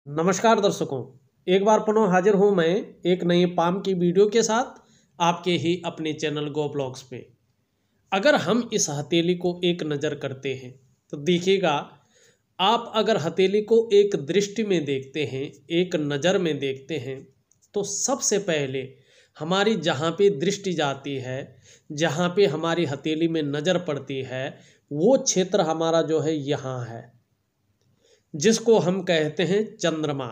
नमस्कार दर्शकों, एक बार पुनः हाजिर हूँ मैं एक नई पाम की वीडियो के साथ आपके ही अपने चैनल गो ब्लॉग्स पे। अगर हम इस हथेली को एक नज़र करते हैं तो देखिएगा, आप अगर हथेली को एक दृष्टि में देखते हैं, एक नज़र में देखते हैं, तो सबसे पहले हमारी जहाँ पे दृष्टि जाती है, जहाँ पे हमारी हथेली में नज़र पड़ती है, वो क्षेत्र हमारा जो है यहाँ है, जिसको हम कहते हैं चंद्रमा।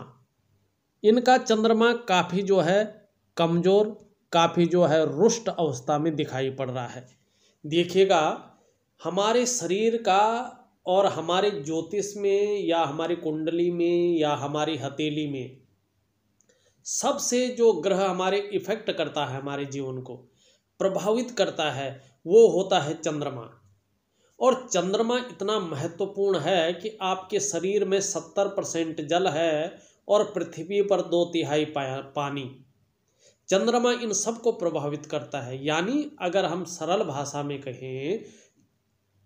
इनका चंद्रमा काफ़ी जो है कमज़ोर, काफ़ी जो है रुष्ट अवस्था में दिखाई पड़ रहा है। देखिएगा, हमारे शरीर का और हमारे ज्योतिष में या हमारी कुंडली में या हमारी हथेली में सबसे जो ग्रह हमारे इफेक्ट करता है, हमारे जीवन को प्रभावित करता है, वो होता है चंद्रमा। और चंद्रमा इतना महत्वपूर्ण है कि आपके शरीर में 70% जल है और पृथ्वी पर 2/3 पानी। चंद्रमा इन सब को प्रभावित करता है। यानी अगर हम सरल भाषा में कहें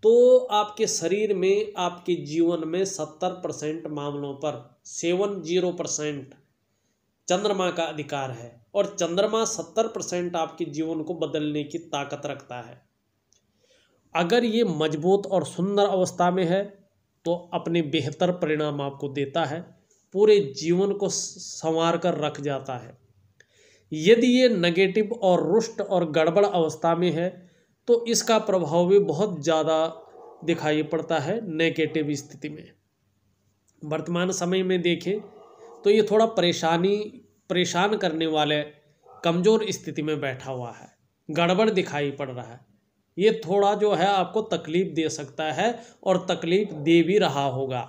तो आपके शरीर में, आपके जीवन में 70% मामलों पर 70% चंद्रमा का अधिकार है। और चंद्रमा 70% आपके जीवन को बदलने की ताकत रखता है। अगर ये मजबूत और सुंदर अवस्था में है तो अपने बेहतर परिणाम आपको देता है, पूरे जीवन को संवार कर रख जाता है। यदि ये नेगेटिव और रुष्ट और गड़बड़ अवस्था में है तो इसका प्रभाव भी बहुत ज़्यादा दिखाई पड़ता है नेगेटिव स्थिति में। वर्तमान समय में देखें तो ये थोड़ा परेशान करने वाले कमज़ोर स्थिति में बैठा हुआ है, गड़बड़ दिखाई पड़ रहा है। ये थोड़ा जो है आपको तकलीफ दे सकता है और तकलीफ दे भी रहा होगा।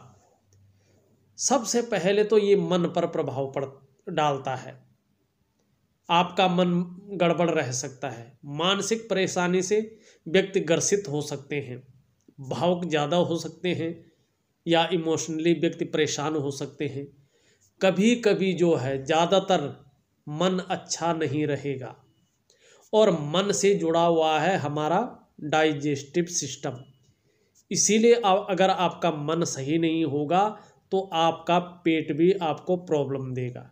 सबसे पहले तो ये मन पर प्रभाव डालता है। आपका मन गड़बड़ रह सकता है, मानसिक परेशानी से व्यक्ति ग्रसित हो सकते हैं, भावुक ज़्यादा हो सकते हैं या इमोशनली व्यक्ति परेशान हो सकते हैं। कभी कभी जो है ज़्यादातर मन अच्छा नहीं रहेगा। और मन से जुड़ा हुआ है हमारा डाइजेस्टिव सिस्टम। इसीलिए अगर आपका मन सही नहीं होगा तो आपका पेट भी आपको प्रॉब्लम देगा।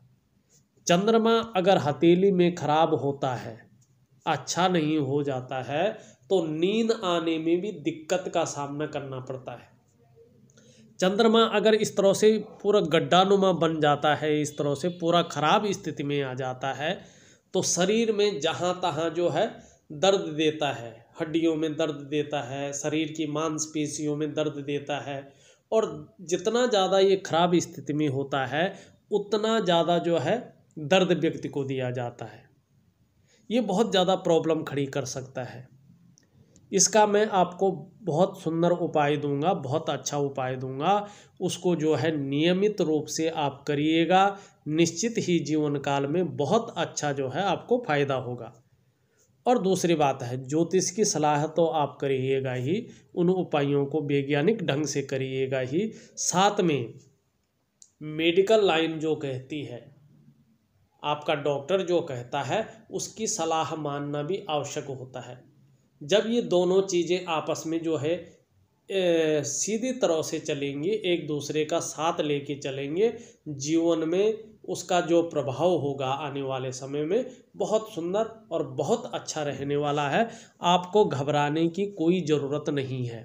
चंद्रमा अगर हथेली में खराब होता है, अच्छा नहीं हो जाता है, तो नींद आने में भी दिक्कत का सामना करना पड़ता है। चंद्रमा अगर इस तरह से पूरा गड्ढानुमा बन जाता है, इस तरह से पूरा खराब स्थिति में आ जाता है, तो शरीर में जहाँ तहाँ जो है दर्द देता है, हड्डियों में दर्द देता है, शरीर की मांसपेशियों में दर्द देता है। और जितना ज़्यादा ये खराब स्थिति में होता है उतना ज़्यादा जो है दर्द व्यक्ति को दिया जाता है। ये बहुत ज़्यादा प्रॉब्लम खड़ी कर सकता है। इसका मैं आपको बहुत सुंदर उपाय दूंगा, बहुत अच्छा उपाय दूंगा। उसको जो है नियमित रूप से आप करिएगा, निश्चित ही जीवन काल में बहुत अच्छा जो है आपको फायदा होगा। और दूसरी बात है, ज्योतिष की सलाह तो आप करिएगा ही, उन उपायों को वैज्ञानिक ढंग से करिएगा ही। साथ में मेडिकल लाइन जो कहती है, आपका डॉक्टर जो कहता है, उसकी सलाह मानना भी आवश्यक होता है। जब ये दोनों चीज़ें आपस में जो है सीधी तरह से चलेंगी, एक दूसरे का साथ लेके चलेंगे, जीवन में उसका जो प्रभाव होगा आने वाले समय में बहुत सुंदर और बहुत अच्छा रहने वाला है। आपको घबराने की कोई ज़रूरत नहीं है।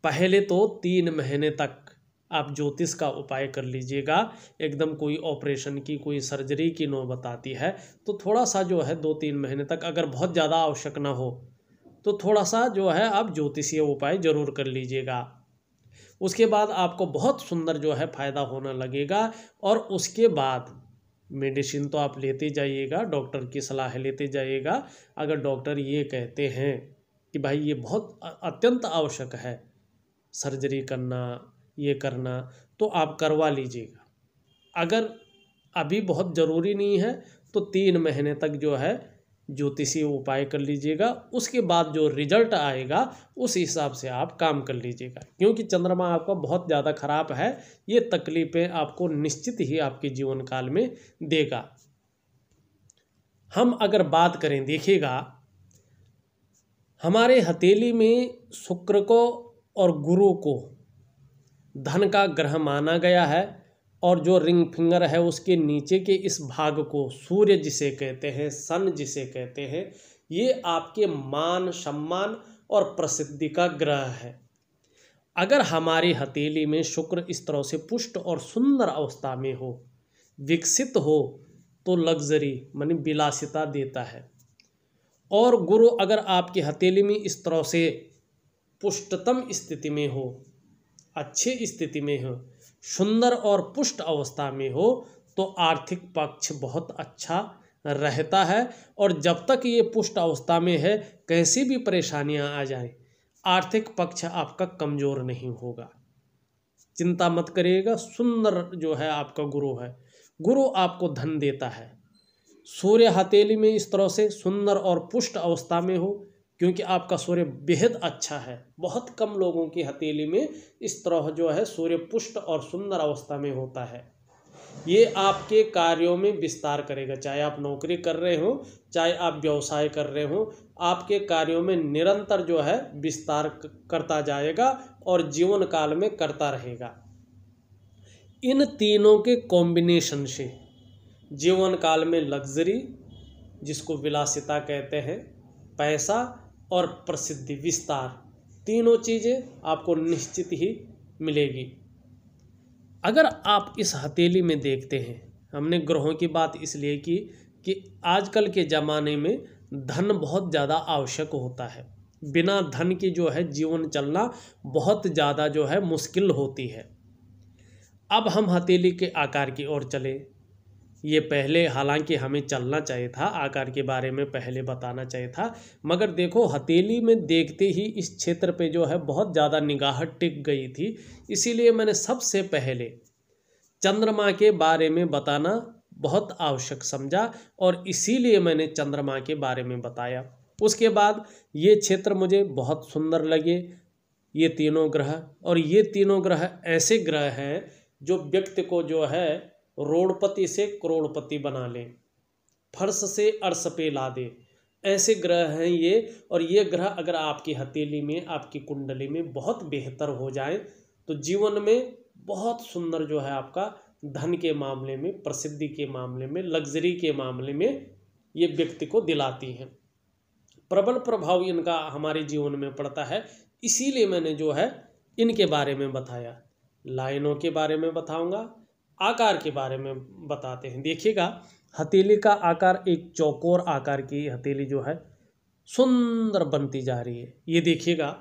पहले तो 3 महीने तक आप ज्योतिष का उपाय कर लीजिएगा। एकदम कोई ऑपरेशन की, कोई सर्जरी की नौबत आती है तो थोड़ा सा जो है 2-3 महीने तक, अगर बहुत ज़्यादा आवश्यक ना हो तो थोड़ा सा जो है आप ज्योतिषीय उपाय ज़रूर कर लीजिएगा। उसके बाद आपको बहुत सुंदर जो है फ़ायदा होने लगेगा। और उसके बाद मेडिसिन तो आप लेते जाइएगा, डॉक्टर की सलाह लेते जाइएगा। अगर डॉक्टर ये कहते हैं कि भाई ये बहुत अत्यंत आवश्यक है सर्जरी करना, ये करना, तो आप करवा लीजिएगा। अगर अभी बहुत ज़रूरी नहीं है तो 3 महीने तक जो है ज्योतिषीय उपाय कर लीजिएगा। उसके बाद जो रिजल्ट आएगा उस हिसाब से आप काम कर लीजिएगा। क्योंकि चंद्रमा आपका बहुत ज़्यादा खराब है, ये तकलीफ़ें आपको निश्चित ही आपके जीवन काल में देगा। हम अगर बात करें, देखिएगा, हमारे हथेली में शुक्र को और गुरु को धन का ग्रह माना गया है और जो रिंग फिंगर है उसके नीचे के इस भाग को सूर्य जिसे कहते हैं, सन जिसे कहते हैं, ये आपके मान सम्मान और प्रसिद्धि का ग्रह है। अगर हमारी हथेली में शुक्र इस तरह से पुष्ट और सुंदर अवस्था में हो, विकसित हो, तो लग्जरी मानी विलासिता देता है। और गुरु अगर आपकी हथेली में इस तरह से पुष्टतम स्थिति में हो, अच्छी स्थिति में हो, सुंदर और पुष्ट अवस्था में हो, तो आर्थिक पक्ष बहुत अच्छा रहता है। और जब तक ये पुष्ट अवस्था में है, कैसी भी परेशानियां आ जाए, आर्थिक पक्ष आपका कमज़ोर नहीं होगा। चिंता मत करिएगा। सुंदर जो है आपका गुरु है, गुरु आपको धन देता है। सूर्य हथेली में इस तरह से सुंदर और पुष्ट अवस्था में हो, क्योंकि आपका सूर्य बेहद अच्छा है। बहुत कम लोगों की हथेली में इस तरह जो है सूर्य पुष्ट और सुंदर अवस्था में होता है। ये आपके कार्यों में विस्तार करेगा। चाहे आप नौकरी कर रहे हो, चाहे आप व्यवसाय कर रहे हो, आपके कार्यों में निरंतर जो है विस्तार करता जाएगा और जीवन काल में करता रहेगा। इन तीनों के कॉम्बिनेशन से जीवन काल में लग्जरी, जिसको विलासिता कहते हैं, पैसा और प्रसिद्धि विस्तार, तीनों चीज़ें आपको निश्चित ही मिलेगी। अगर आप इस हथेली में देखते हैं, हमने ग्रहों की बात इसलिए की कि आजकल के ज़माने में धन बहुत ज़्यादा आवश्यक होता है। बिना धन की जो है जीवन चलना बहुत ज़्यादा जो है मुश्किल होती है। अब हम हथेली के आकार की ओर चले। ये पहले हालांकि हमें चलना चाहिए था, आकार के बारे में पहले बताना चाहिए था, मगर देखो हथेली में देखते ही इस क्षेत्र पे जो है बहुत ज़्यादा निगाह टिक गई थी। इसीलिए मैंने सबसे पहले चंद्रमा के बारे में बताना बहुत आवश्यक समझा और इसीलिए मैंने चंद्रमा के बारे में बताया। उसके बाद ये क्षेत्र मुझे बहुत सुंदर लगे, ये तीनों ग्रह। और ये तीनों ग्रह ऐसे ग्रह हैं जो व्यक्ति को जो है रोड़पति से करोड़पति बना ले, फर्श से अर्श पे ला दे, ऐसे ग्रह हैं ये। और ये ग्रह अगर आपकी हथेली में, आपकी कुंडली में बहुत बेहतर हो जाए, तो जीवन में बहुत सुंदर जो है आपका धन के मामले में, प्रसिद्धि के मामले में, लग्जरी के मामले में ये व्यक्ति को दिलाती हैं। प्रबल प्रभाव इनका हमारे जीवन में पड़ता है। इसीलिए मैंने जो है इनके बारे में बताया। लाइनों के बारे में बताऊंगा, आकार के बारे में बताते हैं। देखिएगा हथेली का आकार, एक चौकोर आकार की हथेली जो है सुंदर बनती जा रही है। ये देखिएगा,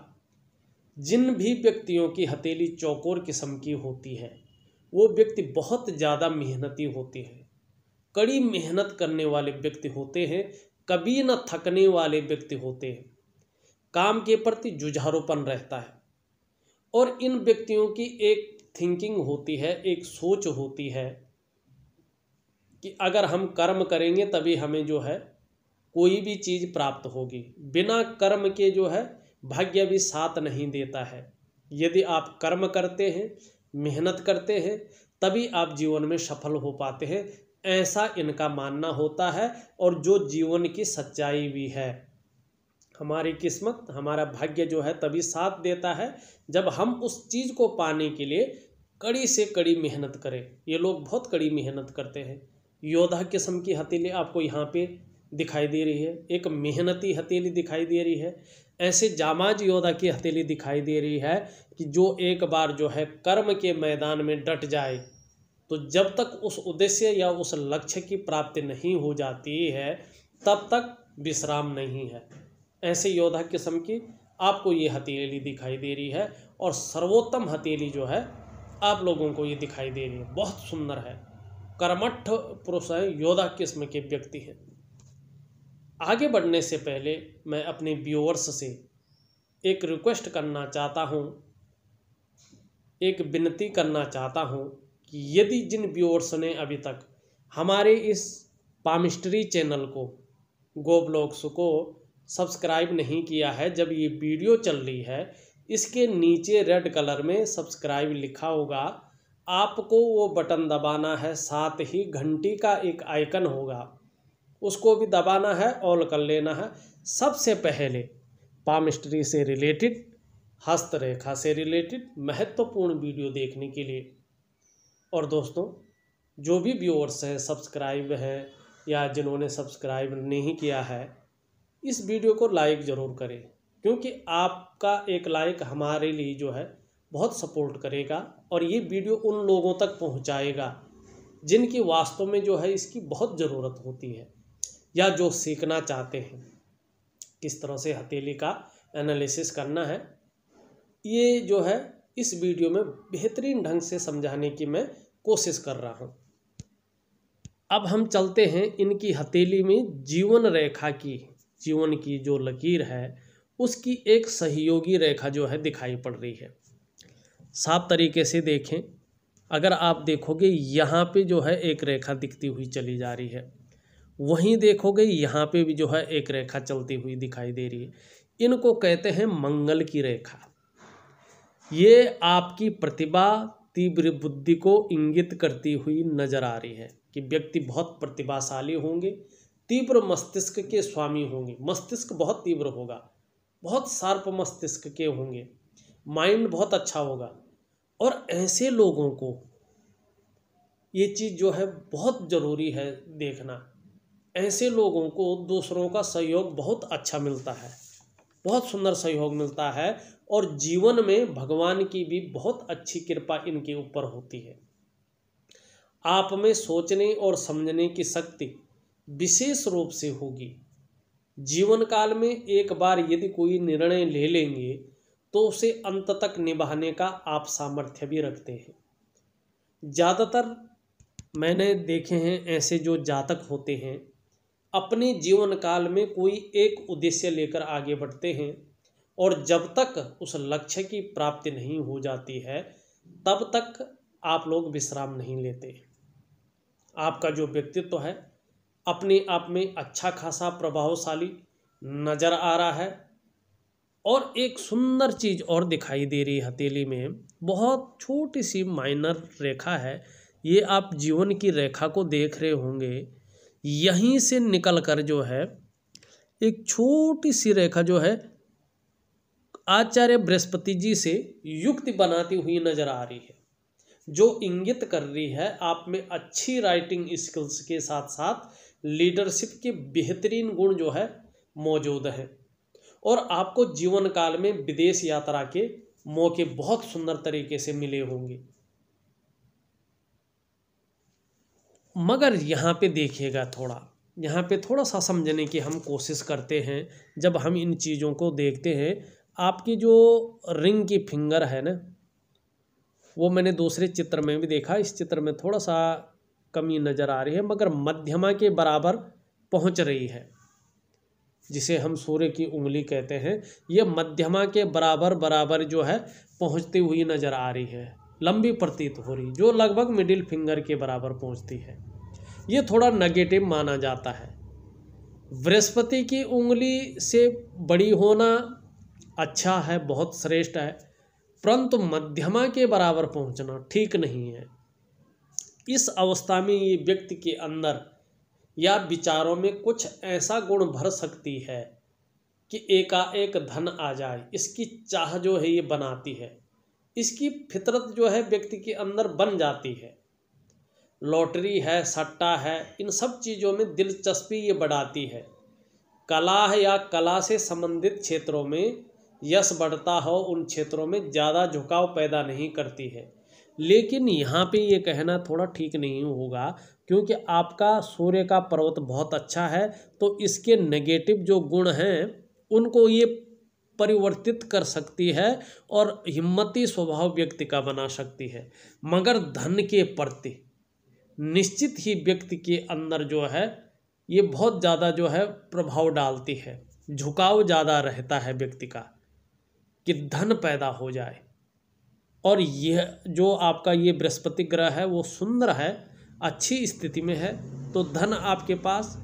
जिन भी व्यक्तियों की हथेली चौकोर किस्म की होती है, वो व्यक्ति बहुत ज़्यादा मेहनती होते हैं, कड़ी मेहनत करने वाले व्यक्ति होते हैं, कभी न थकने वाले व्यक्ति होते हैं, काम के प्रति जुझारूपन रहता है। और इन व्यक्तियों की एक थिंकिंग होती है, एक सोच होती है कि अगर हम कर्म करेंगे तभी हमें जो है कोई भी चीज़ प्राप्त होगी। बिना कर्म के जो है भाग्य भी साथ नहीं देता है। यदि आप कर्म करते हैं, मेहनत करते हैं, तभी आप जीवन में सफल हो पाते हैं, ऐसा इनका मानना होता है। और जो जीवन की सच्चाई भी है, हमारी किस्मत, हमारा भाग्य जो है तभी साथ देता है जब हम उस चीज़ को पाने के लिए कड़ी से कड़ी मेहनत करें। ये लोग बहुत कड़ी मेहनत करते हैं। योद्धा किस्म की हथेली आपको यहाँ पे दिखाई दे रही है, एक मेहनती हथेली दिखाई दे रही है। ऐसे जामाज योद्धा की हथेली दिखाई दे रही है कि जो एक बार जो है कर्म के मैदान में डट जाए, तो जब तक उस उद्देश्य या उस लक्ष्य की प्राप्ति नहीं हो जाती है, तब तक विश्राम नहीं है। ऐसे योद्धा किस्म की आपको ये हथेली दिखाई दे रही है। और सर्वोत्तम हथेली जो है आप लोगों को ये दिखाई दे रही है, बहुत सुंदर है। कर्मठ पुरुष है, योद्धा किस्म के व्यक्ति हैं। आगे बढ़ने से पहले मैं अपने व्यूअर्स से एक रिक्वेस्ट करना चाहता हूँ, एक विनती करना चाहता हूँ कि यदि जिन व्यूअर्स ने अभी तक हमारे इस पामिस्ट्री चैनल को, गो ब्लॉग्स को सब्सक्राइब नहीं किया है, जब ये वीडियो चल रही है, इसके नीचे रेड कलर में सब्सक्राइब लिखा होगा, आपको वो बटन दबाना है। साथ ही घंटी का एक आइकन होगा, उसको भी दबाना है, ऑल कर लेना है। सबसे पहले पामिस्ट्री से रिलेटेड, हस्तरेखा से रिलेटेड महत्वपूर्ण वीडियो देखने के लिए। और दोस्तों, जो भी व्यूअर्स हैं, सब्सक्राइब हैं या जिन्होंने सब्सक्राइब नहीं किया है, इस वीडियो को लाइक ज़रूर करें, क्योंकि आपका एक लाइक हमारे लिए जो है बहुत सपोर्ट करेगा और ये वीडियो उन लोगों तक पहुंचाएगा जिनकी वास्तव में जो है इसकी बहुत ज़रूरत होती है या जो सीखना चाहते हैं किस तरह से हथेली का एनालिसिस करना है। ये जो है इस वीडियो में बेहतरीन ढंग से समझाने की मैं कोशिश कर रहा हूँ। अब हम चलते हैं इनकी हथेली में जीवन रेखा की, जीवन की जो लकीर है उसकी एक सहयोगी रेखा जो है दिखाई पड़ रही है। साफ तरीके से देखें, अगर आप देखोगे यहाँ पे जो है एक रेखा दिखती हुई चली जा रही है, वहीं देखोगे यहाँ पे भी जो है एक रेखा चलती हुई दिखाई दे रही है। इनको कहते हैं मंगल की रेखा। ये आपकी प्रतिभा, तीव्र बुद्धि को इंगित करती हुई नजर आ रही है कि व्यक्ति बहुत प्रतिभाशाली होंगे, तीव्र मस्तिष्क के स्वामी होंगे, मस्तिष्क बहुत तीव्र होगा, बहुत शार्प मस्तिष्क के होंगे, माइंड बहुत अच्छा होगा। और ऐसे लोगों को ये चीज़ जो है बहुत ज़रूरी है देखना। ऐसे लोगों को दूसरों का सहयोग बहुत अच्छा मिलता है, बहुत सुंदर सहयोग मिलता है और जीवन में भगवान की भी बहुत अच्छी कृपा इनके ऊपर होती है। आप में सोचने और समझने की शक्ति विशेष रूप से होगी। जीवन काल में एक बार यदि कोई निर्णय ले लेंगे तो उसे अंत तक निभाने का आप सामर्थ्य भी रखते हैं। ज़्यादातर मैंने देखे हैं ऐसे जो जातक होते हैं, अपने जीवन काल में कोई एक उद्देश्य लेकर आगे बढ़ते हैं और जब तक उस लक्ष्य की प्राप्ति नहीं हो जाती है तब तक आप लोग विश्राम नहीं लेते। आपका जो व्यक्तित्व है अपने आप में अच्छा खासा प्रभावशाली नज़र आ रहा है। और एक सुंदर चीज़ और दिखाई दे रही है हथेली में, बहुत छोटी सी माइनर रेखा है। ये आप जीवन की रेखा को देख रहे होंगे, यहीं से निकल कर जो है एक छोटी सी रेखा जो है आचार्य बृहस्पति जी से युक्ति बनाती हुई नजर आ रही है, जो इंगित कर रही है आप में अच्छी राइटिंग स्किल्स के साथ साथ लीडरशिप के बेहतरीन गुण जो है मौजूद हैं और आपको जीवन काल में विदेश यात्रा के मौके बहुत सुंदर तरीके से मिले होंगे। मगर यहाँ पे देखिएगा, यहाँ पे थोड़ा सा समझने की हम कोशिश करते हैं। जब हम इन चीज़ों को देखते हैं, आपकी जो रिंग की फिंगर है ना, वो मैंने दूसरे चित्र में भी देखा, इस चित्र में थोड़ा सा कमी नज़र आ रही है, मगर मध्यमा के बराबर पहुँच रही है, जिसे हम सूर्य की उंगली कहते हैं। ये मध्यमा के बराबर जो है पहुँचती हुई नज़र आ रही है, लंबी प्रतीत हो रही, जो लगभग मिडिल फिंगर के बराबर पहुँचती है। ये थोड़ा नेगेटिव माना जाता है। बृहस्पति की उंगली से बड़ी होना अच्छा है, बहुत श्रेष्ठ है, परंतु मध्यमा के बराबर पहुँचना ठीक नहीं है। इस अवस्था में ये व्यक्ति के अंदर या विचारों में कुछ ऐसा गुण भर सकती है कि एकाएक धन आ जाए, इसकी चाह जो है ये बनाती है, इसकी फितरत जो है व्यक्ति के अंदर बन जाती है। लॉटरी है, सट्टा है, इन सब चीज़ों में दिलचस्पी ये बढ़ाती है। कला है या कला से संबंधित क्षेत्रों में यश बढ़ता हो, उन क्षेत्रों में ज़्यादा झुकाव पैदा नहीं करती है। लेकिन यहाँ पे ये कहना थोड़ा ठीक नहीं होगा, क्योंकि आपका सूर्य का पर्वत बहुत अच्छा है, तो इसके नेगेटिव जो गुण हैं उनको ये परिवर्तित कर सकती है और हिम्मती स्वभाव व्यक्ति का बना सकती है। मगर धन के प्रति निश्चित ही व्यक्ति के अंदर जो है ये बहुत ज़्यादा जो है प्रभाव डालती है, झुकाव ज़्यादा रहता है व्यक्ति का कि धन पैदा हो जाए। और यह जो आपका ये बृहस्पति ग्रह है वो सुंदर है, अच्छी स्थिति में है, तो धन आपके पास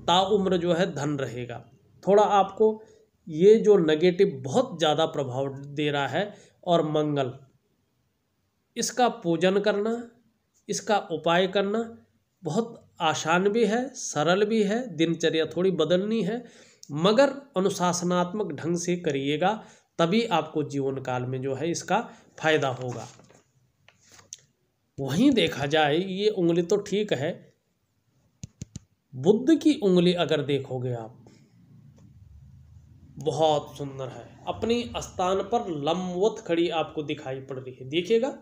ताउम्र जो है धन रहेगा। थोड़ा आपको ये जो नेगेटिव बहुत ज़्यादा प्रभाव दे रहा है, और मंगल, इसका पूजन करना, इसका उपाय करना बहुत आसान भी है, सरल भी है, दिनचर्या थोड़ी बदलनी है, मगर अनुशासनात्मक ढंग से करिएगा, तभी आपको जीवन काल में जो है इसका फायदा होगा। वहीं देखा जाए ये उंगली तो ठीक है, बुद्ध की उंगली अगर देखोगे आप, बहुत सुंदर है, अपनी स्थान पर लंबवत खड़ी आपको दिखाई पड़ रही है। देखिएगा,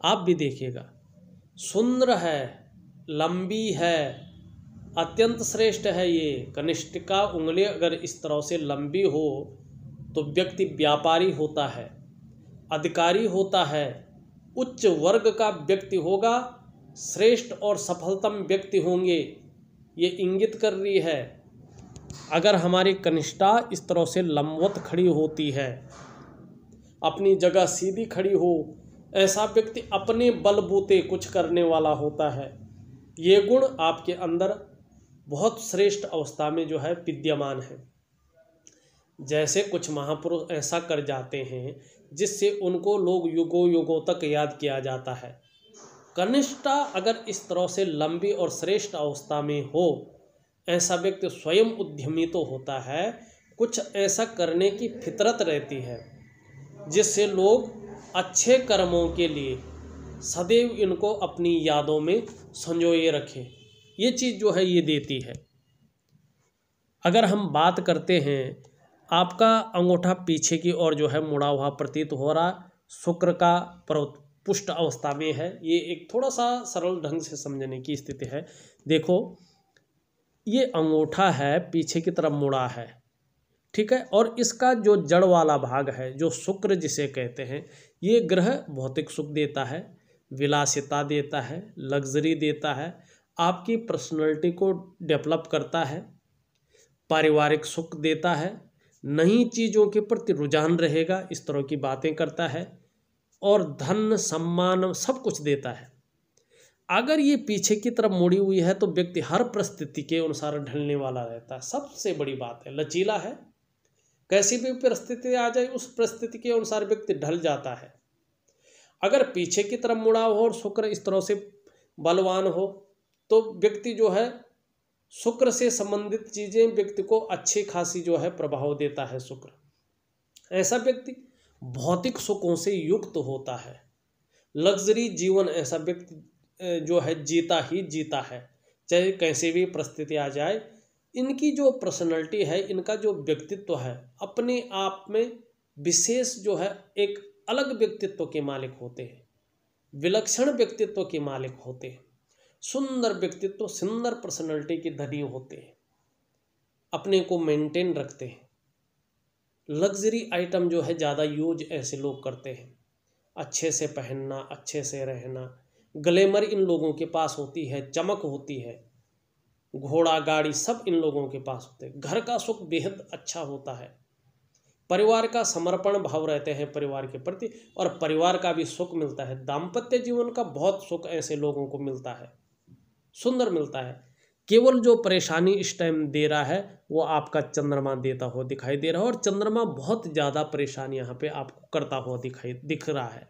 आप भी देखिएगा, सुंदर है, लंबी है, अत्यंत श्रेष्ठ है। ये कनिष्ठिका उंगली अगर इस तरह से लंबी हो तो व्यक्ति व्यापारी होता है, अधिकारी होता है, उच्च वर्ग का व्यक्ति होगा, श्रेष्ठ और सफलतम व्यक्ति होंगे, ये इंगित कर रही है। अगर हमारी कनिष्ठा इस तरह से लंबवत खड़ी होती है, अपनी जगह सीधी खड़ी हो, ऐसा व्यक्ति अपने बलबूते कुछ करने वाला होता है। ये गुण आपके अंदर बहुत श्रेष्ठ अवस्था में जो है विद्यमान है। जैसे कुछ महापुरुष ऐसा कर जाते हैं जिससे उनको लोग युगों युगों तक याद किया जाता है। कनिष्ठा अगर इस तरह से लंबी और श्रेष्ठ अवस्था में हो, ऐसा व्यक्ति स्वयं उद्यमी तो होता है, कुछ ऐसा करने की फितरत रहती है जिससे लोग अच्छे कर्मों के लिए सदैव इनको अपनी यादों में संजोए रखें। ये चीज़ जो है ये देती है। अगर हम बात करते हैं, आपका अंगूठा पीछे की ओर जो है मुड़ा हुआ प्रतीत हो रहा, शुक्र का पुष्ट अवस्था में है। ये एक थोड़ा सा सरल ढंग से समझने की स्थिति है। देखो, ये अंगूठा है पीछे की तरफ मुड़ा है, ठीक है, और इसका जो जड़ वाला भाग है, जो शुक्र जिसे कहते हैं, ये ग्रह भौतिक सुख देता है, विलासिता देता है, लग्जरी देता है, आपकी पर्सनैलिटी को डेवलप करता है, पारिवारिक सुख देता है, नई चीज़ों के प्रति रुझान रहेगा, इस तरह की बातें करता है, और धन सम्मान सब कुछ देता है। अगर ये पीछे की तरफ मुड़ी हुई है तो व्यक्ति हर परिस्थिति के अनुसार ढलने वाला रहता है। सबसे बड़ी बात है, लचीला है, कैसी भी परिस्थिति आ जाए उस परिस्थिति के अनुसार व्यक्ति ढल जाता है। अगर पीछे की तरफ मुड़ा हो और शुक्र इस तरह से बलवान हो तो व्यक्ति जो है शुक्र से संबंधित चीज़ें व्यक्ति को अच्छी खासी जो है प्रभाव देता है शुक्र। ऐसा व्यक्ति भौतिक सुखों से युक्त होता है, लग्जरी जीवन ऐसा व्यक्ति जो है जीता ही जीता है, चाहे कैसी भी परिस्थिति आ जाए। इनकी जो पर्सनैलिटी है, इनका जो व्यक्तित्व है, अपने आप में विशेष जो है एक अलग व्यक्तित्व के मालिक होते हैं, विलक्षण व्यक्तित्व के मालिक होते हैं, सुंदर व्यक्तित्व, सुंदर पर्सनैलिटी के धनी होते हैं, अपने को मेंटेन रखते हैं। लग्जरी आइटम जो है ज़्यादा यूज ऐसे लोग करते हैं, अच्छे से पहनना, अच्छे से रहना, ग्लैमर इन लोगों के पास होती है, चमक होती है, घोड़ा गाड़ी सब इन लोगों के पास होते हैं। घर का सुख बेहद अच्छा होता है, परिवार का समर्पण भाव रहते हैं परिवार के प्रति, और परिवार का भी सुख मिलता है। दाम्पत्य जीवन का बहुत सुख ऐसे लोगों को मिलता है, सुंदर मिलता है। केवल जो परेशानी इस टाइम दे रहा है वो आपका चंद्रमा देता हुआ दिखाई दे रहा है, और चंद्रमा बहुत ज़्यादा परेशानी यहाँ पे आपको करता हुआ दिख रहा है।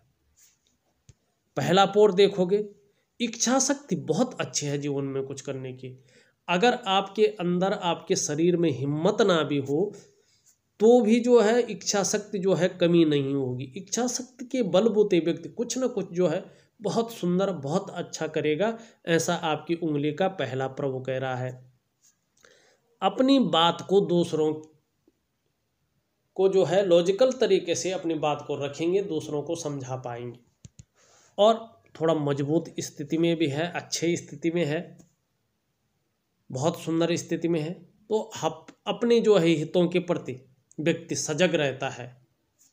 पहला पोर देखोगे, इच्छा शक्ति बहुत अच्छी है जीवन में कुछ करने की। अगर आपके अंदर, आपके शरीर में हिम्मत ना भी हो तो भी जो है इच्छा शक्ति जो है कमी नहीं होगी। इच्छा शक्ति के बलबूते व्यक्ति कुछ न कुछ जो है बहुत सुंदर, बहुत अच्छा करेगा, ऐसा आपकी उंगली का पहला प्रभु कह रहा है। अपनी बात को दूसरों को जो है लॉजिकल तरीके से अपनी बात को रखेंगे, दूसरों को समझा पाएंगे, और थोड़ा मजबूत स्थिति में भी है, अच्छी स्थिति में है, बहुत सुंदर स्थिति में है। तो अपने जो है हितों के प्रति व्यक्ति सजग रहता है,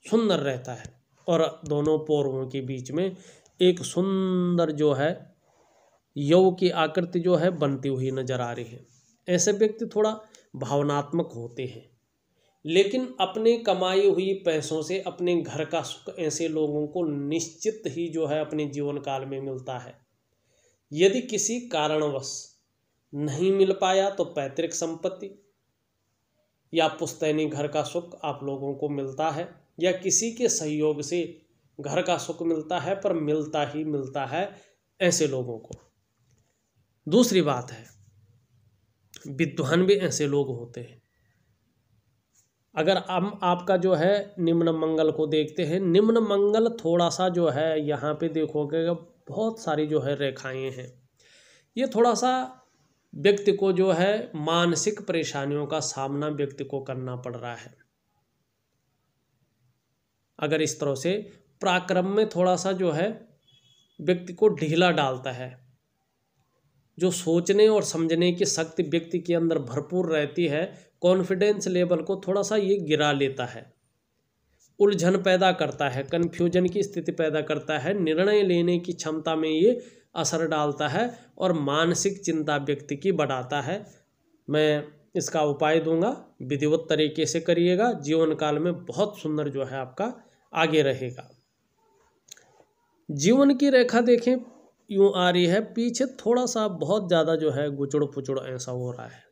सुंदर रहता है, और दोनों पोरों के बीच में एक सुंदर जो है यौ की आकृति जो है बनती हुई नजर आ रही है। ऐसे व्यक्ति थोड़ा भावनात्मक होते हैं, लेकिन अपने कमाई हुई पैसों से अपने घर का सुख ऐसे लोगों को निश्चित ही जो है अपने जीवन काल में मिलता है। यदि किसी कारणवश नहीं मिल पाया तो पैतृक संपत्ति या पुश्तैनी घर का सुख आप लोगों को मिलता है, या किसी के सहयोग से घर का सुख मिलता है, पर मिलता ही मिलता है ऐसे लोगों को। दूसरी बात है, विद्वान भी ऐसे लोग होते हैं। अगर हम आपका जो है निम्न मंगल को देखते हैं, निम्न मंगल थोड़ा सा जो है यहाँ पे देखोगे बहुत सारी जो है रेखाएं हैं। ये थोड़ा सा व्यक्ति को जो है मानसिक परेशानियों का सामना व्यक्ति को करना पड़ रहा है। अगर इस तरह से पराक्रम में थोड़ा सा जो है व्यक्ति को ढीला डालता है, जो सोचने और समझने की शक्ति व्यक्ति के अंदर भरपूर रहती है, कॉन्फिडेंस लेवल को थोड़ा सा ये गिरा लेता है, उलझन पैदा करता है, कन्फ्यूजन की स्थिति पैदा करता है, निर्णय लेने की क्षमता में ये असर डालता है और मानसिक चिंता व्यक्ति की बढ़ाता है। मैं इसका उपाय दूंगा, विधिवत तरीके से करिएगा, जीवन काल में बहुत सुंदर जो है आपका आगे रहेगा। जीवन की रेखा देखें यूं आ रही है, पीछे थोड़ा सा बहुत ज़्यादा जो है गुचड़ फुचड़ ऐसा हो रहा है।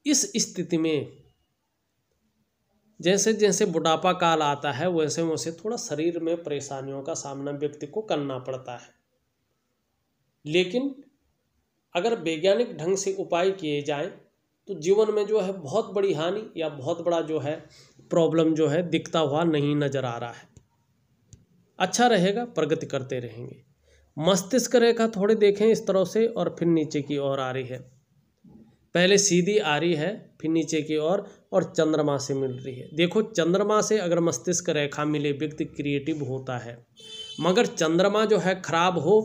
इस स्थिति में जैसे जैसे बुढ़ापा काल आता है वैसे वैसे थोड़ा शरीर में परेशानियों का सामना व्यक्ति को करना पड़ता है। लेकिन अगर वैज्ञानिक ढंग से उपाय किए जाएं तो जीवन में जो है बहुत बड़ी हानि या बहुत बड़ा जो है प्रॉब्लम जो है दिखता हुआ नहीं नजर आ रहा है। अच्छा रहेगा, प्रगति करते रहेंगे। मस्तिष्क रेखा थोड़े देखें इस तरह से और फिर नीचे की ओर आ रही है, पहले सीधी आ रही है फिर नीचे की ओर और चंद्रमा से मिल रही है। देखो चंद्रमा से अगर मस्तिष्क रेखा मिले व्यक्ति क्रिएटिव होता है, मगर चंद्रमा जो है खराब हो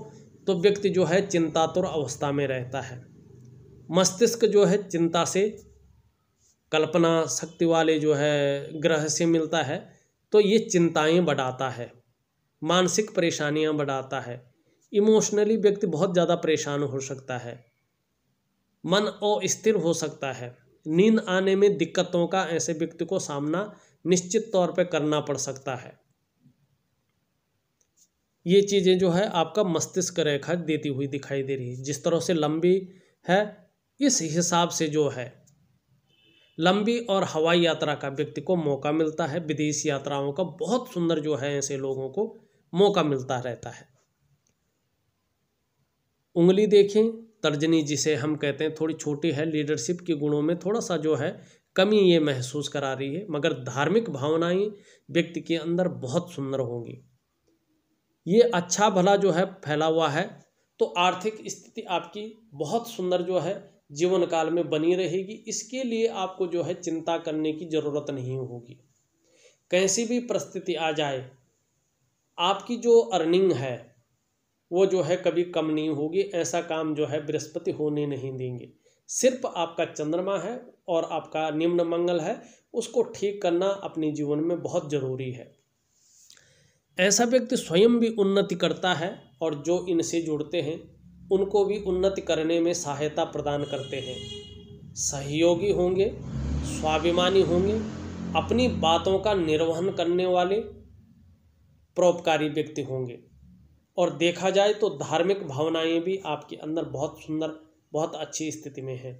तो व्यक्ति जो है चिंतातुर अवस्था में रहता है। मस्तिष्क जो है चिंता से, कल्पना शक्ति वाले जो है ग्रह से मिलता है तो ये चिंताएं बढ़ाता है, मानसिक परेशानियां बढ़ाता है, इमोशनली व्यक्ति बहुत ज़्यादा परेशान हो सकता है, मन अस्थिर हो सकता है, नींद आने में दिक्कतों का ऐसे व्यक्ति को सामना निश्चित तौर पे करना पड़ सकता है। ये चीज़ें जो है आपका मस्तिष्क रेखा देती हुई दिखाई दे रही है। जिस तरह से लंबी है इस हिसाब से जो है लंबी और हवाई यात्रा का व्यक्ति को मौका मिलता है, विदेश यात्राओं का बहुत सुंदर जो है ऐसे लोगों को मौका मिलता रहता है। उंगली देखें तर्जनी जिसे हम कहते हैं थोड़ी छोटी है, लीडरशिप के गुणों में थोड़ा सा जो है कमी ये महसूस करा रही है, मगर धार्मिक भावनाएं व्यक्ति के अंदर बहुत सुंदर होंगी। ये अच्छा भला जो है फैला हुआ है तो आर्थिक स्थिति आपकी बहुत सुंदर जो है जीवन काल में बनी रहेगी। इसके लिए आपको जो है चिंता करने की ज़रूरत नहीं होगी। कैसी भी परिस्थिति आ जाए आपकी जो अर्निंग है वो जो है कभी कम नहीं होगी। ऐसा काम जो है बृहस्पति होने नहीं देंगे। सिर्फ आपका चंद्रमा है और आपका निम्न मंगल है, उसको ठीक करना अपने जीवन में बहुत ज़रूरी है। ऐसा व्यक्ति स्वयं भी उन्नति करता है और जो इनसे जुड़ते हैं उनको भी उन्नति करने में सहायता प्रदान करते हैं। सहयोगी होंगे, स्वाभिमानी होंगे, अपनी बातों का निर्वहन करने वाले परोपकारी व्यक्ति होंगे। और देखा जाए तो धार्मिक भावनाएं भी आपके अंदर बहुत सुंदर, बहुत अच्छी स्थिति में हैं।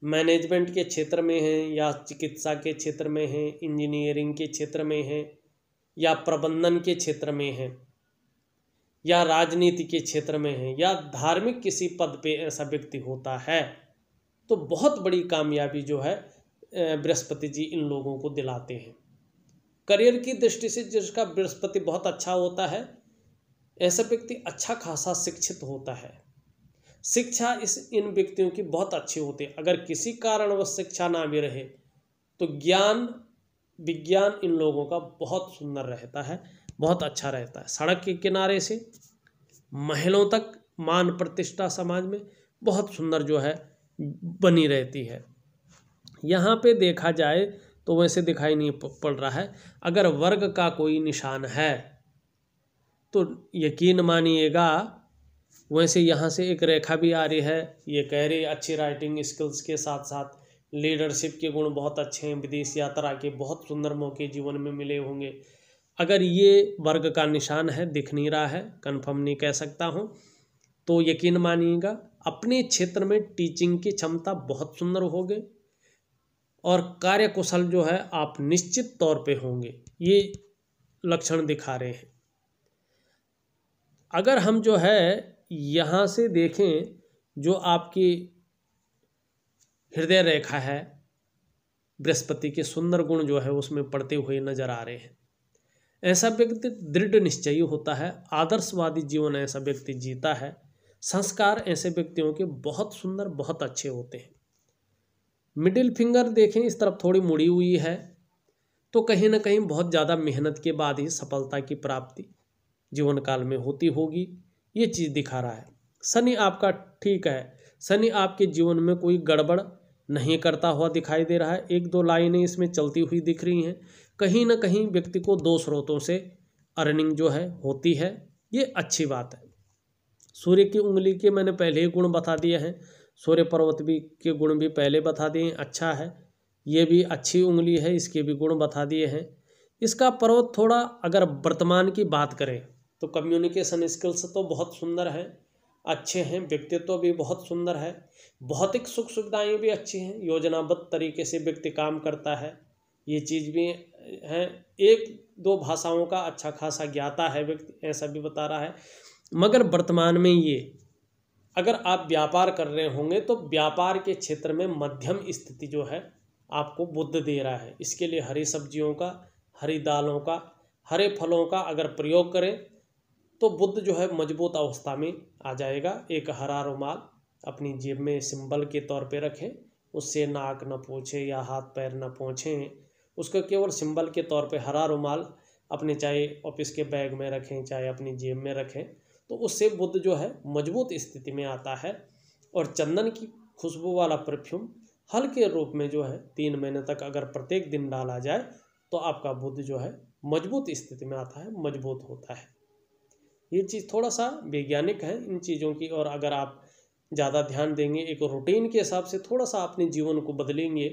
मैनेजमेंट के क्षेत्र में हैं या चिकित्सा के क्षेत्र में हैं, इंजीनियरिंग के क्षेत्र में हैं या प्रबंधन के क्षेत्र में हैं या राजनीति के क्षेत्र में हैं या धार्मिक किसी पद पे ऐसा व्यक्ति होता है तो बहुत बड़ी कामयाबी जो है बृहस्पति जी इन लोगों को दिलाते हैं। करियर की दृष्टि से जिसका बृहस्पति बहुत अच्छा होता है ऐसा व्यक्ति अच्छा खासा शिक्षित होता है। शिक्षा इन व्यक्तियों की बहुत अच्छी होती है। अगर किसी कारणवश शिक्षा ना भी रहे तो ज्ञान विज्ञान इन लोगों का बहुत सुंदर रहता है, बहुत अच्छा रहता है। सड़क के किनारे से महलों तक मान प्रतिष्ठा समाज में बहुत सुंदर जो है बनी रहती है। यहाँ पे देखा जाए तो वैसे दिखाई नहीं पड़ रहा है। अगर वर्ग का कोई निशान है तो यकीन मानिएगा, वैसे यहाँ से एक रेखा भी आ रही है, ये कह रही अच्छी राइटिंग स्किल्स के साथ साथ लीडरशिप के गुण बहुत अच्छे हैं, विदेश यात्रा के बहुत सुंदर मौके जीवन में मिले होंगे। अगर ये वर्ग का निशान है, दिख नहीं रहा है, कंफर्म नहीं कह सकता हूँ, तो यकीन मानिएगा अपने क्षेत्र में टीचिंग की क्षमता बहुत सुंदर होगी और कार्यकुशल जो है आप निश्चित तौर पे होंगे, ये लक्षण दिखा रहे हैं। अगर हम जो है यहाँ से देखें, जो आपकी हृदय रेखा है बृहस्पति के सुंदर गुण जो है उसमें पड़ते हुए नजर आ रहे हैं। ऐसा व्यक्ति दृढ़ निश्चयी होता है, आदर्शवादी जीवन ऐसा व्यक्ति जीता है। संस्कार ऐसे व्यक्तियों के बहुत सुंदर, बहुत अच्छे होते हैं। मिडिल फिंगर देखें इस तरफ थोड़ी मुड़ी हुई है, तो कहीं ना कहीं बहुत ज़्यादा मेहनत के बाद ही सफलता की प्राप्ति जीवन काल में होती होगी, ये चीज़ दिखा रहा है। शनि आपका ठीक है, शनि आपके जीवन में कोई गड़बड़ नहीं करता हुआ दिखाई दे रहा है। एक दो लाइनें इसमें चलती हुई दिख रही हैं। कहीं ना कहीं व्यक्ति को दो स्रोतों से अर्निंग जो है होती है, ये अच्छी बात है। सूर्य की उंगली के मैंने पहले ही गुण बता दिए हैं, सूर्य पर्वत भी के गुण भी पहले बता दिए, अच्छा है। ये भी अच्छी उंगली है, इसके भी गुण बता दिए हैं। इसका पर्वत थोड़ा अगर वर्तमान की बात करें तो कम्युनिकेशन स्किल्स तो बहुत सुंदर हैं, अच्छे हैं, व्यक्तित्व भी बहुत सुंदर है, भौतिक सुख सुविधाएं भी अच्छी हैं, योजनाबद्ध तरीके से व्यक्ति काम करता है, ये चीज़ भी है। एक दो भाषाओं का अच्छा खासा ज्ञाता है व्यक्ति, ऐसा भी बता रहा है। मगर वर्तमान में ये अगर आप व्यापार कर रहे होंगे तो व्यापार के क्षेत्र में मध्यम स्थिति जो है आपको बुध दे रहा है। इसके लिए हरी सब्जियों का, हरी दालों का, हरे फलों का अगर प्रयोग करें तो बुध जो है मजबूत अवस्था में आ जाएगा। एक हरा रुमाल अपनी जेब में सिंबल के तौर पे रखें, उससे नाक न पोंछें या हाथ पैर न पोंछें, उसको केवल सिंबल के तौर पे हरा रुमाल अपने चाहे ऑफिस के बैग में रखें चाहे अपनी जेब में रखें, तो उससे बुध जो है मजबूत स्थिति में आता है। और चंदन की खुशबू वाला परफ्यूम हल्के रूप में जो है 3 महीने तक अगर प्रत्येक दिन डाला जाए तो आपका बुध जो है मजबूत स्थिति में आता है, मजबूत होता है। ये चीज़ थोड़ा सा वैज्ञानिक है इन चीज़ों की, और अगर आप ज़्यादा ध्यान देंगे, एक रूटीन के हिसाब से थोड़ा सा अपने जीवन को बदलेंगे,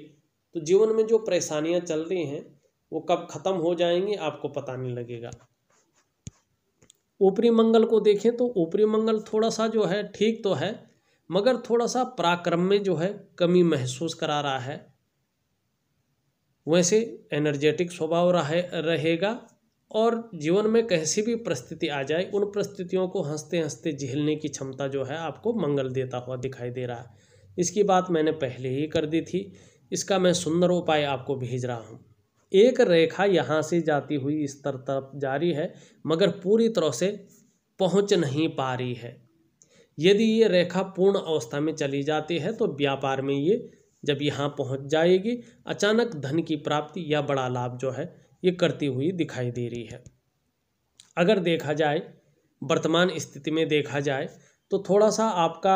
तो जीवन में जो परेशानियां चल रही हैं वो कब ख़त्म हो जाएंगी आपको पता नहीं लगेगा। ऊपरी मंगल को देखें तो ऊपरी मंगल थोड़ा सा जो है ठीक तो है, मगर थोड़ा सा पराक्रम में जो है कमी महसूस करा रहा है। वैसे एनर्जेटिक स्वभाव रहेगा, और जीवन में कैसी भी परिस्थिति आ जाए उन परिस्थितियों को हंसते हंसते झेलने की क्षमता जो है आपको मंगल देता हुआ दिखाई दे रहा है। इसकी बात मैंने पहले ही कर दी थी, इसका मैं सुंदर उपाय आपको भेज रहा हूँ। एक रेखा यहाँ से जाती हुई इस तरफ जारी है, मगर पूरी तरह से पहुँच नहीं पा रही है। यदि ये रेखा पूर्ण अवस्था में चली जाती है तो व्यापार में ये जब यहाँ पहुँच जाएगी, अचानक धन की प्राप्ति या बड़ा लाभ जो है ये करती हुई दिखाई दे रही है। अगर देखा जाए वर्तमान स्थिति में देखा जाए तो थोड़ा सा आपका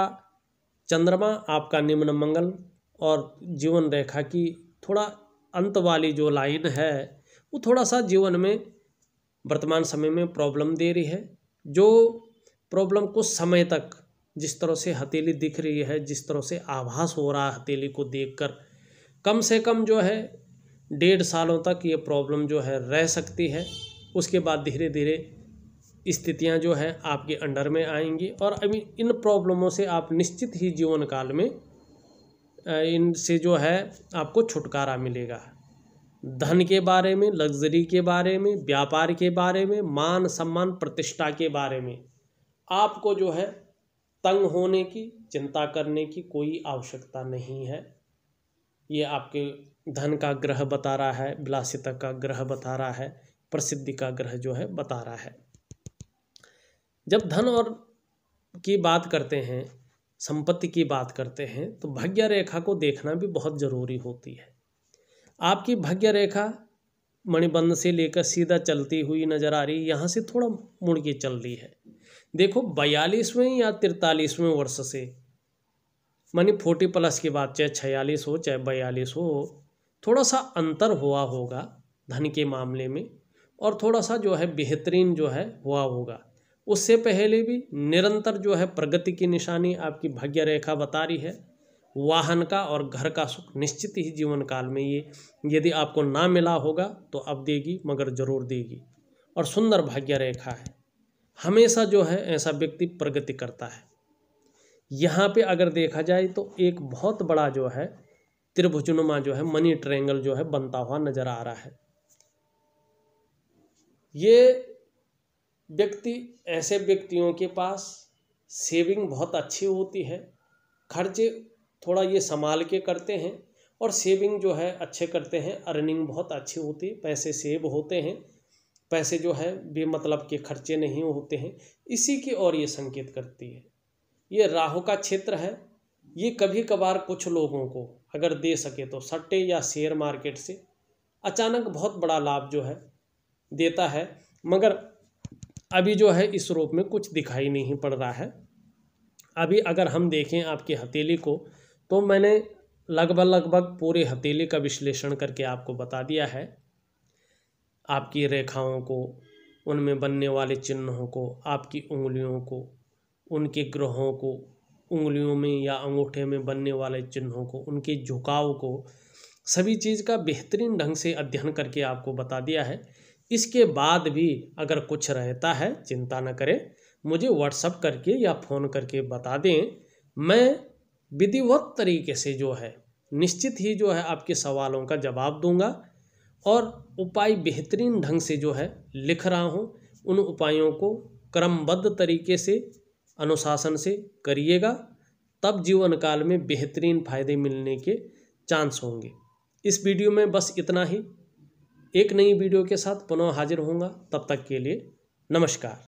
चंद्रमा, आपका निम्न मंगल और जीवन रेखा की थोड़ा अंत वाली जो लाइन है वो थोड़ा सा जीवन में वर्तमान समय में प्रॉब्लम दे रही है। जो प्रॉब्लम कुछ समय तक जिस तरह से हथेली दिख रही है, जिस तरह से आभास हो रहा है हथेली को देखकर, कम से कम जो है 1.5 सालों तक ये प्रॉब्लम जो है रह सकती है। उसके बाद धीरे धीरे स्थितियां जो है आपके अंडर में आएंगी, और अभी इन प्रॉब्लमों से आप निश्चित ही जीवन काल में इनसे जो है आपको छुटकारा मिलेगा। धन के बारे में, लग्जरी के बारे में, व्यापार के बारे में, मान सम्मान प्रतिष्ठा के बारे में आपको जो है तंग होने की, चिंता करने की कोई आवश्यकता नहीं है। ये आपके धन का ग्रह बता रहा है, विलासिता का ग्रह बता रहा है, प्रसिद्धि का ग्रह जो है बता रहा है। जब धन और की बात करते हैं, संपत्ति की बात करते हैं, तो भाग्य रेखा को देखना भी बहुत ज़रूरी होती है। आपकी भाग्य रेखा मणिबंध से लेकर सीधा चलती हुई नजर आ रही, यहाँ से थोड़ा मुड़ के चल रही है। देखो 42वें या 43वें वर्ष से, मानी 40+ की बात, चाहे 46 हो चाहे 42 हो, थोड़ा सा अंतर हुआ होगा धन के मामले में, और थोड़ा सा जो है बेहतरीन जो है हुआ होगा। उससे पहले भी निरंतर जो है प्रगति की निशानी आपकी भाग्य रेखा बता रही है। वाहन का और घर का सुख निश्चित ही जीवन काल में ये यदि आपको ना मिला होगा तो अब देगी, मगर जरूर देगी। और सुंदर भाग्य रेखा है, हमेशा जो है ऐसा व्यक्ति प्रगति करता है। यहाँ पे अगर देखा जाए तो एक बहुत बड़ा जो है त्रिभुजनुमा जो है मनी ट्रायंगल जो है बनता हुआ नजर आ रहा है। ये व्यक्ति, ऐसे व्यक्तियों के पास सेविंग बहुत अच्छी होती है, खर्चे थोड़ा ये संभाल के करते हैं, और सेविंग जो है अच्छे करते हैं, अर्निंग बहुत अच्छी होती है, पैसे सेव होते हैं। पैसे जो है बेमतलब के खर्चे नहीं होते हैं, इसी की ओर ये संकेत करती है। ये राहु का क्षेत्र है। ये कभी कभार कुछ लोगों को अगर दे सके तो सट्टे या शेयर मार्केट से अचानक बहुत बड़ा लाभ जो है देता है, मगर अभी जो है इस रूप में कुछ दिखाई नहीं पड़ रहा है। अभी अगर हम देखें आपकी हथेली को, तो मैंने लगभग पूरे हथेली का विश्लेषण करके आपको बता दिया है। आपकी रेखाओं को, उनमें बनने वाले चिन्हों को, आपकी उंगलियों को, उनके ग्रहों को, उंगलियों में या अंगूठे में बनने वाले चिन्हों को, उनके झुकाव को, सभी चीज़ का बेहतरीन ढंग से अध्ययन करके आपको बता दिया है। इसके बाद भी अगर कुछ रहता है, चिंता न करें, मुझे व्हाट्सअप करके या फ़ोन करके बता दें। मैं विधिवत तरीके से जो है निश्चित ही जो है आपके सवालों का जवाब दूंगा और उपाय बेहतरीन ढंग से जो है लिख रहा हूँ। उन उपायों को क्रमबद्ध तरीके से अनुशासन से करिएगा, तब जीवन काल में बेहतरीन फायदे मिलने के चांस होंगे। इस वीडियो में बस इतना ही। एक नई वीडियो के साथ पुनः हाजिर होऊंगा, तब तक के लिए नमस्कार।